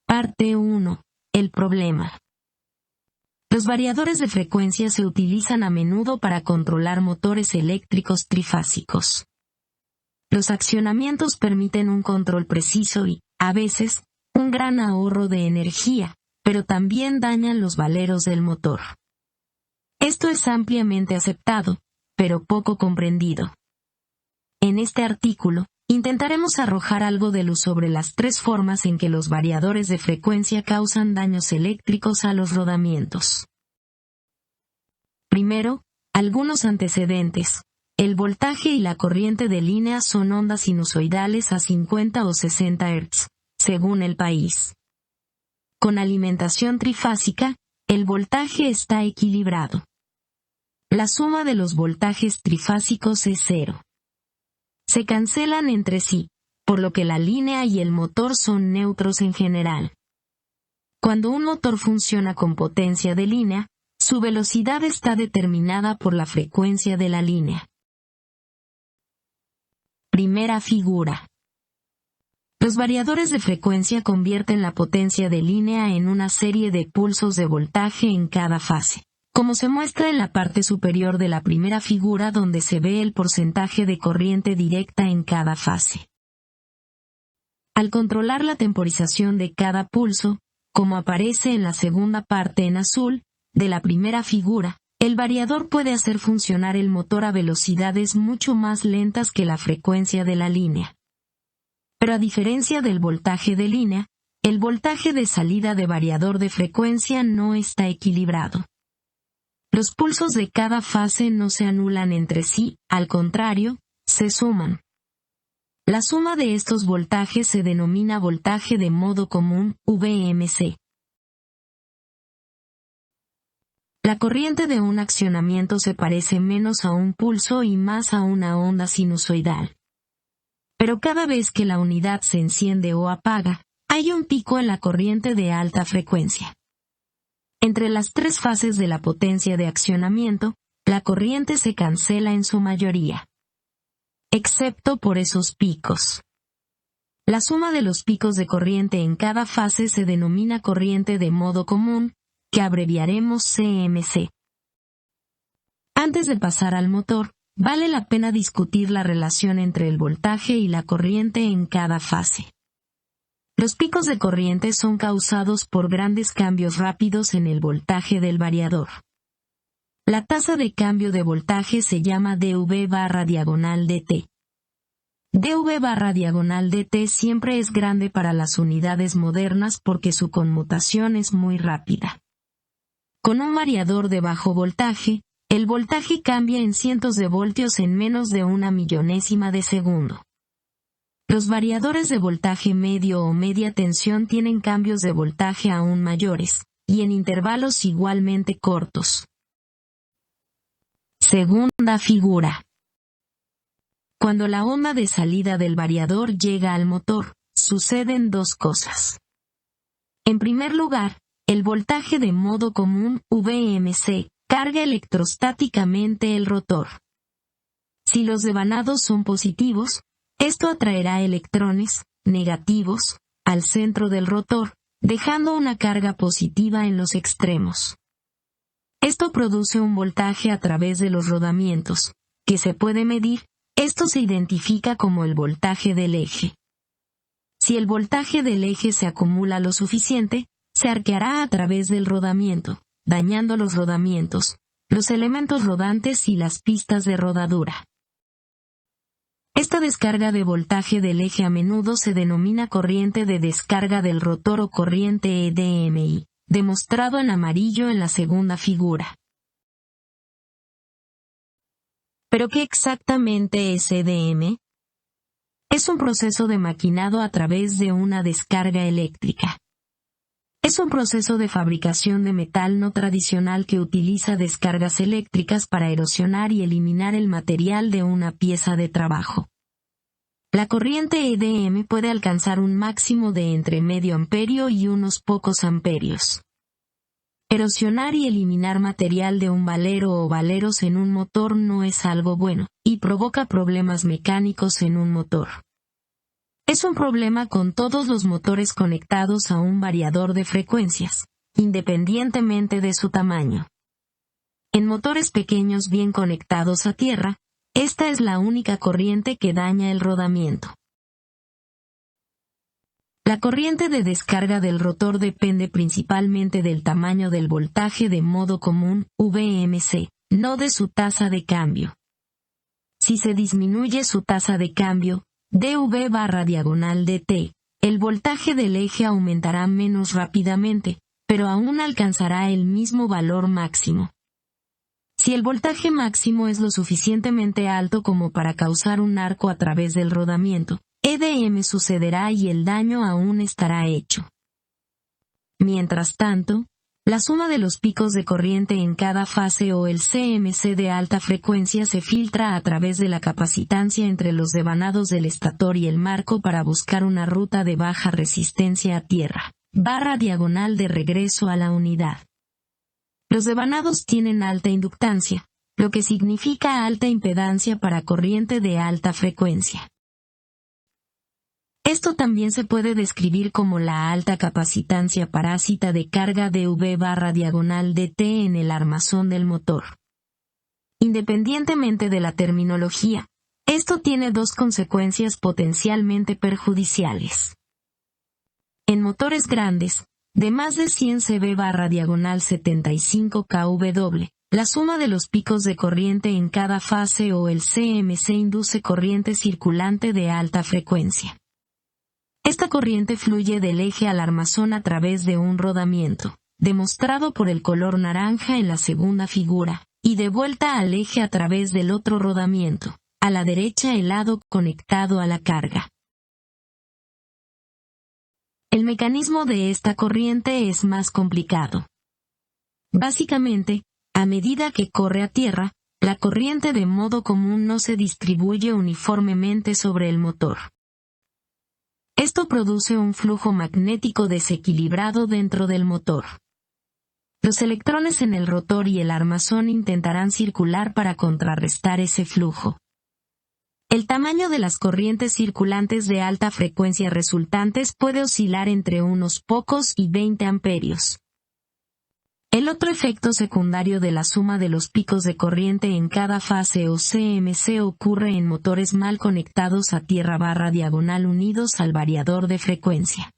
Parte 1. El problema. Los variadores de frecuencia se utilizan a menudo para controlar motores eléctricos trifásicos. Los accionamientos permiten un control preciso y, a veces, un gran ahorro de energía, pero también dañan los valeros del motor. Esto es ampliamente aceptado, pero poco comprendido. En este artículo, intentaremos arrojar algo de luz sobre las tres formas en que los variadores de frecuencia causan daños eléctricos a los rodamientos. Primero, algunos antecedentes. El voltaje y la corriente de línea son ondas sinusoidales a 50 o 60 Hz, según el país. Con alimentación trifásica, el voltaje está equilibrado. La suma de los voltajes trifásicos es cero. Se cancelan entre sí, por lo que la línea y el motor son neutros en general. Cuando un motor funciona con potencia de línea, su velocidad está determinada por la frecuencia de la línea. Primera figura. Los variadores de frecuencia convierten la potencia de línea en una serie de pulsos de voltaje en cada fase, como se muestra en la parte superior de la primera figura donde se ve el porcentaje de corriente directa en cada fase. Al controlar la temporización de cada pulso, como aparece en la segunda parte en azul, de la primera figura, el variador puede hacer funcionar el motor a velocidades mucho más lentas que la frecuencia de la línea. Pero a diferencia del voltaje de línea, el voltaje de salida de variador de frecuencia no está equilibrado. Los pulsos de cada fase no se anulan entre sí, al contrario, se suman. La suma de estos voltajes se denomina voltaje de modo común, VMC. La corriente de un accionamiento se parece menos a un pulso y más a una onda sinusoidal. Pero cada vez que la unidad se enciende o apaga, hay un pico en la corriente de alta frecuencia. Entre las tres fases de la potencia de accionamiento, la corriente se cancela en su mayoría. Excepto por esos picos. La suma de los picos de corriente en cada fase se denomina corriente de modo común, que abreviaremos CMC. Antes de pasar al motor, vale la pena discutir la relación entre el voltaje y la corriente en cada fase. Los picos de corriente son causados por grandes cambios rápidos en el voltaje del variador. La tasa de cambio de voltaje se llama dV/diagonal/dt. dV/diagonal/dt siempre es grande para las unidades modernas porque su conmutación es muy rápida. Con un variador de bajo voltaje, el voltaje cambia en cientos de voltios en menos de una millonésima de segundo. Los variadores de voltaje medio o media tensión tienen cambios de voltaje aún mayores, y en intervalos igualmente cortos. Segunda figura. Cuando la onda de salida del variador llega al motor, suceden dos cosas. En primer lugar, el voltaje de modo común, VMC, carga electrostáticamente el rotor. Si los devanados son positivos, esto atraerá electrones, negativos, al centro del rotor, dejando una carga positiva en los extremos. Esto produce un voltaje a través de los rodamientos, que se puede medir. Esto se identifica como el voltaje del eje. Si el voltaje del eje se acumula lo suficiente, se arqueará a través del rodamiento, dañando los rodamientos, los elementos rodantes y las pistas de rodadura. Esta descarga de voltaje del eje a menudo se denomina corriente de descarga del rotor o corriente EDMI, demostrado en amarillo en la segunda figura. ¿Pero qué exactamente es EDM? Es un proceso de maquinado a través de una descarga eléctrica. Es un proceso de fabricación de metal no tradicional que utiliza descargas eléctricas para erosionar y eliminar el material de una pieza de trabajo. La corriente EDM puede alcanzar un máximo de entre medio amperio y unos pocos amperios. Erosionar y eliminar material de un valero o valeros en un motor no es algo bueno, y provoca problemas mecánicos en un motor. Es un problema con todos los motores conectados a un variador de frecuencias, independientemente de su tamaño. En motores pequeños bien conectados a tierra, esta es la única corriente que daña el rodamiento. La corriente de descarga del rotor depende principalmente del tamaño del voltaje de modo común, VMC, no de su tasa de cambio. Si se disminuye su tasa de cambio, dV//dt, el voltaje del eje aumentará menos rápidamente, pero aún alcanzará el mismo valor máximo. Si el voltaje máximo es lo suficientemente alto como para causar un arco a través del rodamiento, EDM sucederá y el daño aún estará hecho. Mientras tanto, la suma de los picos de corriente en cada fase o el CMC de alta frecuencia se filtra a través de la capacitancia entre los devanados del estator y el marco para buscar una ruta de baja resistencia a tierra, // de regreso a la unidad. Los devanados tienen alta inductancia, lo que significa alta impedancia para corriente de alta frecuencia. Esto también se puede describir como la alta capacitancia parásita de carga dV//dt en el armazón del motor. Independientemente de la terminología, esto tiene dos consecuencias potencialmente perjudiciales. En motores grandes, de más de 100 cv//75 kW, la suma de los picos de corriente en cada fase o el CMC induce corriente circulante de alta frecuencia. Esta corriente fluye del eje al armazón a través de un rodamiento, demostrado por el color naranja en la segunda figura, y de vuelta al eje a través del otro rodamiento, a la derecha el lado conectado a la carga. El mecanismo de esta corriente es más complicado. Básicamente, a medida que corre a tierra, la corriente de modo común no se distribuye uniformemente sobre el motor. Esto produce un flujo magnético desequilibrado dentro del motor. Los electrones en el rotor y el armazón intentarán circular para contrarrestar ese flujo. El tamaño de las corrientes circulantes de alta frecuencia resultantes puede oscilar entre unos pocos y 20 amperios. El otro efecto secundario de la suma de los picos de corriente en cada fase o CMC ocurre en motores mal conectados a tierra // unidos al variador de frecuencia.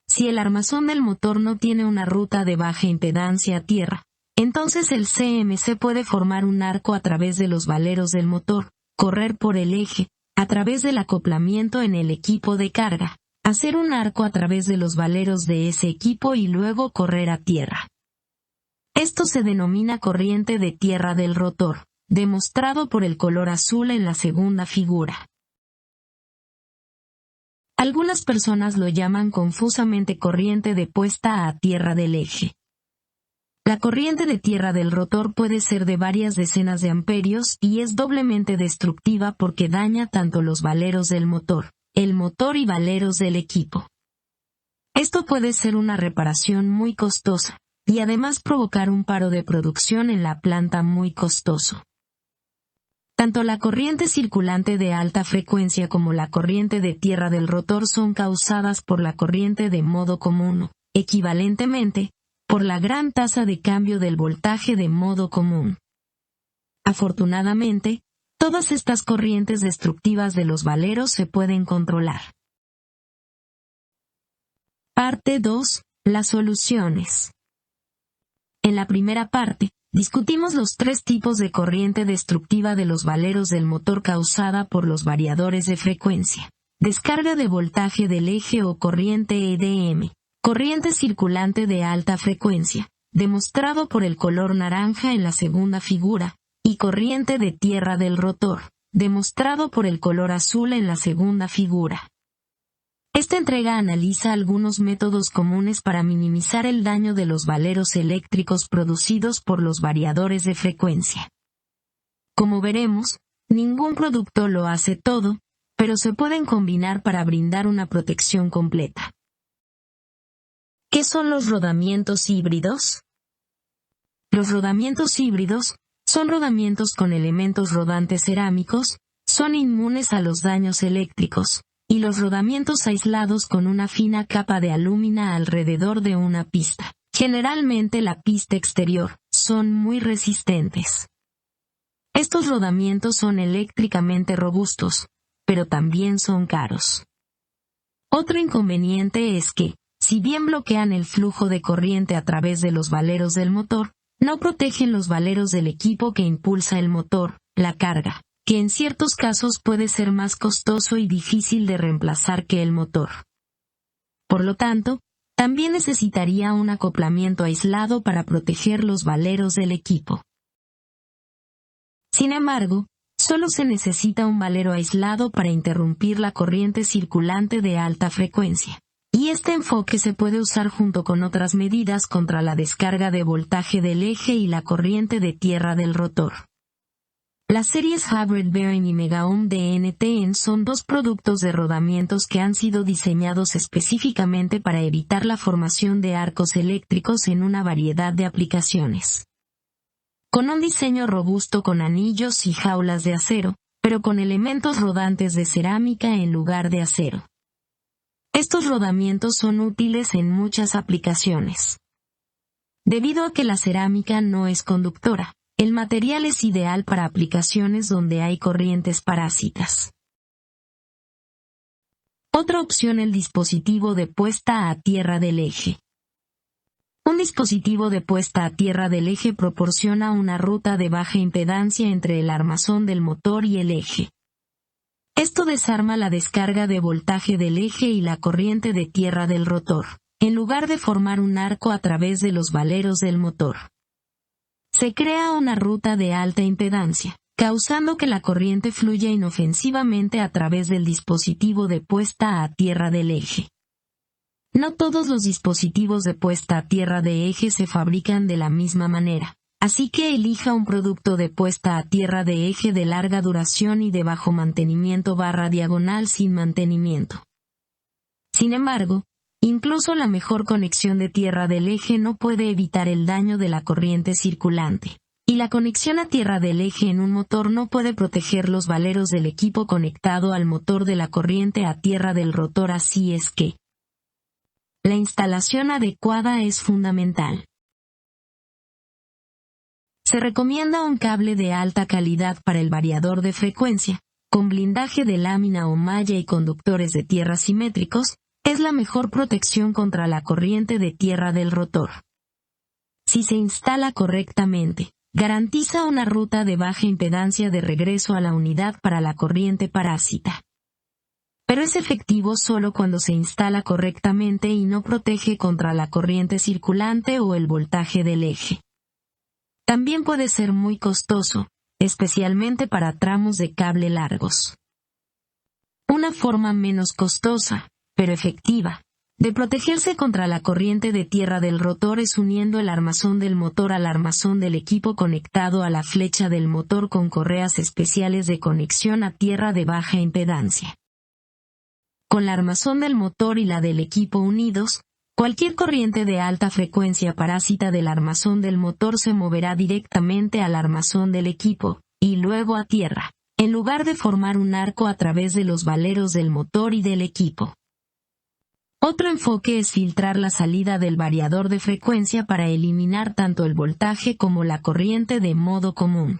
Si el armazón del motor no tiene una ruta de baja impedancia a tierra, entonces el CMC puede formar un arco a través de los valeros del motor, correr por el eje, a través del acoplamiento en el equipo de carga, hacer un arco a través de los valeros de ese equipo y luego correr a tierra. Esto se denomina corriente de tierra del rotor, demostrado por el color azul en la segunda figura. Algunas personas lo llaman confusamente corriente de puesta a tierra del eje. La corriente de tierra del rotor puede ser de varias decenas de amperios y es doblemente destructiva porque daña tanto los valeros del motor, el motor y valeros del equipo. Esto puede ser una reparación muy costosa, y además provocar un paro de producción en la planta muy costoso. Tanto la corriente circulante de alta frecuencia como la corriente de tierra del rotor son causadas por la corriente de modo común, equivalentemente, por la gran tasa de cambio del voltaje de modo común. Afortunadamente, todas estas corrientes destructivas de los valeros se pueden controlar. Parte 2. Las soluciones. En la primera parte, discutimos los tres tipos de corriente destructiva de los valeros del motor causada por los variadores de frecuencia: descarga de voltaje del eje o corriente EDM, corriente circulante de alta frecuencia, demostrado por el color naranja en la segunda figura, y corriente de tierra del rotor, demostrado por el color azul en la segunda figura. Esta entrega analiza algunos métodos comunes para minimizar el daño de los valeros eléctricos producidos por los variadores de frecuencia. Como veremos, ningún producto lo hace todo, pero se pueden combinar para brindar una protección completa. ¿Qué son los rodamientos híbridos? Los rodamientos híbridos son rodamientos con elementos rodantes cerámicos, son inmunes a los daños eléctricos, y los rodamientos aislados con una fina capa de alúmina alrededor de una pista, generalmente la pista exterior, son muy resistentes. Estos rodamientos son eléctricamente robustos, pero también son caros. Otro inconveniente es que, si bien bloquean el flujo de corriente a través de los valeros del motor, no protegen los valeros del equipo que impulsa el motor, la carga, que en ciertos casos puede ser más costoso y difícil de reemplazar que el motor. Por lo tanto, también necesitaría un acoplamiento aislado para proteger los valeros del equipo. Sin embargo, solo se necesita un valero aislado para interrumpir la corriente circulante de alta frecuencia, y este enfoque se puede usar junto con otras medidas contra la descarga de voltaje del eje y la corriente de tierra del rotor. Las series Hybrid Bearing y Megaohm de NTN son dos productos de rodamientos que han sido diseñados específicamente para evitar la formación de arcos eléctricos en una variedad de aplicaciones. Con un diseño robusto con anillos y jaulas de acero, pero con elementos rodantes de cerámica en lugar de acero. Estos rodamientos son útiles en muchas aplicaciones. Debido a que la cerámica no es conductora, el material es ideal para aplicaciones donde hay corrientes parásitas. Otra opción: el dispositivo de puesta a tierra del eje. Un dispositivo de puesta a tierra del eje proporciona una ruta de baja impedancia entre el armazón del motor y el eje. Esto desarma la descarga de voltaje del eje y la corriente de tierra del rotor, en lugar de formar un arco a través de los valeros del motor. Se crea una ruta de alta impedancia, causando que la corriente fluya inofensivamente a través del dispositivo de puesta a tierra del eje. No todos los dispositivos de puesta a tierra de eje se fabrican de la misma manera, así que elija un producto de puesta a tierra de eje de larga duración y de bajo mantenimiento / sin mantenimiento. Sin embargo, incluso la mejor conexión de tierra del eje no puede evitar el daño de la corriente circulante, y la conexión a tierra del eje en un motor no puede proteger los valeros del equipo conectado al motor de la corriente a tierra del rotor, así es que la instalación adecuada es fundamental. Se recomienda un cable de alta calidad para el variador de frecuencia, con blindaje de lámina o malla y conductores de tierra simétricos. Es la mejor protección contra la corriente de tierra del rotor. Si se instala correctamente, garantiza una ruta de baja impedancia de regreso a la unidad para la corriente parásita. Pero es efectivo solo cuando se instala correctamente y no protege contra la corriente circulante o el voltaje del eje. También puede ser muy costoso, especialmente para tramos de cable largos. Una forma menos costosa, pero efectiva, de protegerse contra la corriente de tierra del rotor es uniendo el armazón del motor al armazón del equipo conectado a la flecha del motor con correas especiales de conexión a tierra de baja impedancia. Con la armazón del motor y la del equipo unidos, cualquier corriente de alta frecuencia parásita del armazón del motor se moverá directamente al armazón del equipo, y luego a tierra, en lugar de formar un arco a través de los valeros del motor y del equipo. Otro enfoque es filtrar la salida del variador de frecuencia para eliminar tanto el voltaje como la corriente de modo común.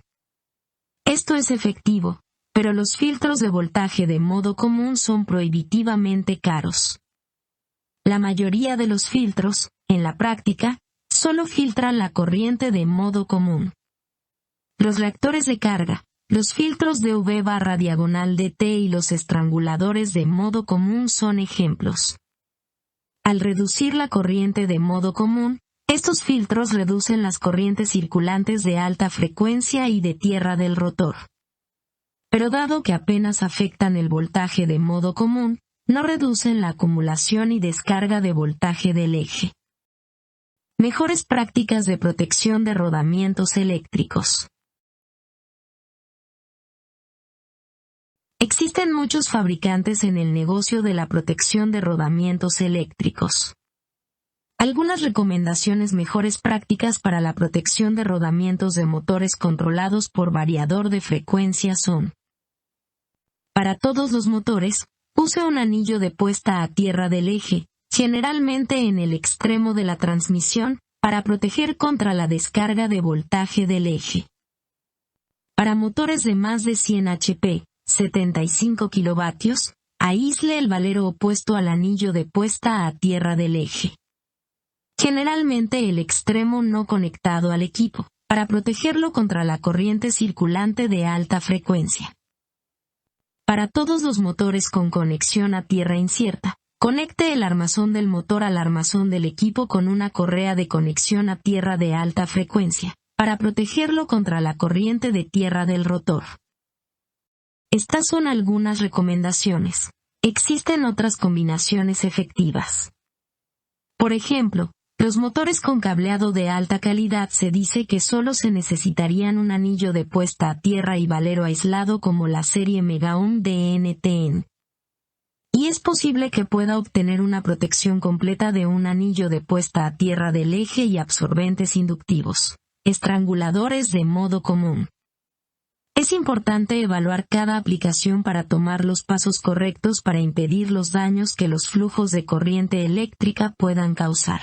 Esto es efectivo, pero los filtros de voltaje de modo común son prohibitivamente caros. La mayoría de los filtros, en la práctica, solo filtran la corriente de modo común. Los reactores de carga, los filtros de V/DT y los estranguladores de modo común son ejemplos. Al reducir la corriente de modo común, estos filtros reducen las corrientes circulantes de alta frecuencia y de tierra del rotor. Pero dado que apenas afectan el voltaje de modo común, no reducen la acumulación y descarga de voltaje del eje. Mejores prácticas de protección de rodamientos eléctricos. Existen muchos fabricantes en el negocio de la protección de rodamientos eléctricos. Algunas recomendaciones: mejores prácticas para la protección de rodamientos de motores controlados por variador de frecuencia son: Para todos los motores, use un anillo de puesta a tierra del eje, generalmente en el extremo de la transmisión, para proteger contra la descarga de voltaje del eje. Para motores de más de 100 HP, 75 kW, aísle el valero opuesto al anillo de puesta a tierra del eje. Generalmente el extremo no conectado al equipo, para protegerlo contra la corriente circulante de alta frecuencia. Para todos los motores con conexión a tierra incierta, conecte el armazón del motor al armazón del equipo con una correa de conexión a tierra de alta frecuencia, para protegerlo contra la corriente de tierra del rotor. Estas son algunas recomendaciones. Existen otras combinaciones efectivas. Por ejemplo, los motores con cableado de alta calidad se dice que solo se necesitarían un anillo de puesta a tierra y valero aislado como la serie Megaohm de NTN. Y es posible que pueda obtener una protección completa de un anillo de puesta a tierra del eje y absorbentes inductivos, estranguladores de modo común. Es importante evaluar cada aplicación para tomar los pasos correctos para impedir los daños que los flujos de corriente eléctrica puedan causar.